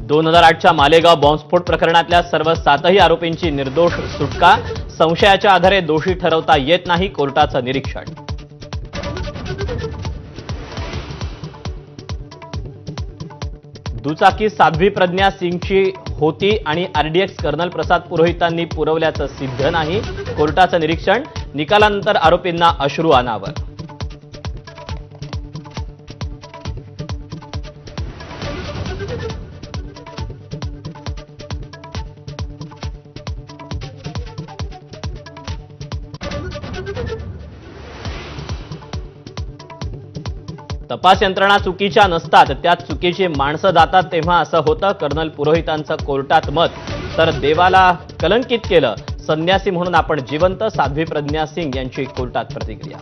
2008च्या मालेगाव बॉम्बस्फोट प्रकरणातल्या सर्व 7ही आरोपींची निर्दोष सुटका, संशयाच्या आधारे दोषी ठरवता येत नाही, कोर्टाचं निरीक्षण. दुचाकी साध्वी प्रज्ञा सिंगची होती आणि आरडीएक्स कर्नल प्रसाद पुरोहितांनी पुरवल्याचं सिद्ध नाही, कोर्टाचं निरीक्षण. निकालानंतर आरोपींना अश्रू अनावर. तपास यंत्रणा चुकीच्या नसतात, त्यात चुकीची माणसं जातात तेव्हा असं होतं, कर्नल पुरोहितांचं कोर्टात मत. तर देवाला कलंकित केलं, संन्यासी म्हणून आपण जिवंत, साध्वी प्रज्ञा सिंग यांची कोर्टात प्रतिक्रिया.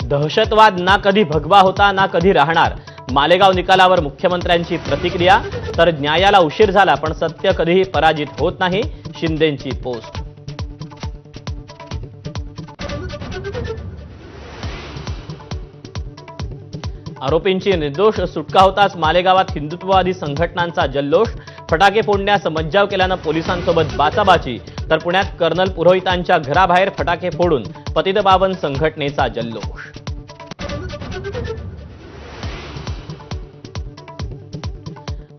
दहशतवाद ना कधी भगवा होता ना कधी राहणार, मालेगाव निकालावर मुख्यमंत्र्यांची प्रतिक्रिया. तर न्यायाला उशीर झाला पण सत्य कधीही पराजित होत नाही, शिंदेंची पोस्ट. आरोपींची निर्दोष सुटका होताच मालेगावात हिंदुत्ववादी संघटनांचा जल्लोष, फटाके फोडण्यास मज्जाव केल्यानं पोलिसांसोबत बाचाबाची. तर पुण्यात कर्नल पुरोहितांच्या घराबाहेर फटाके फोडून पतितपावन संघटनेचा जल्लोष.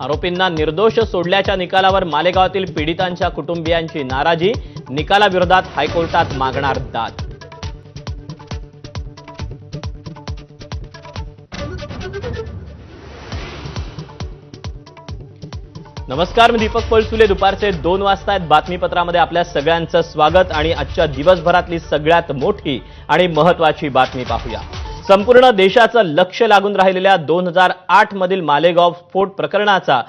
आरोपींना निर्दोष सोडल्याच्या निकालावर मालेगावातील पीडितांच्या कुटुंबियांची नाराजी, निकालाविरोधात हायकोर्टात मागणार दाद. नमस्कार, मी दीपक पळसुले. दुपारचे 2 वाजता आहेत. बातमीपत्रामध्ये आपल्या सगळ्यांचं स्वागत आणि आजच्या दिवसभरातली सगळ्यात मोठी आणि महत्त्वाची बातमी पाहूया. संपूर्ण देशाचं लक्ष लागून राहिलेल्या 2008 मधील मालेगाव स्फोट प्रकरणाचा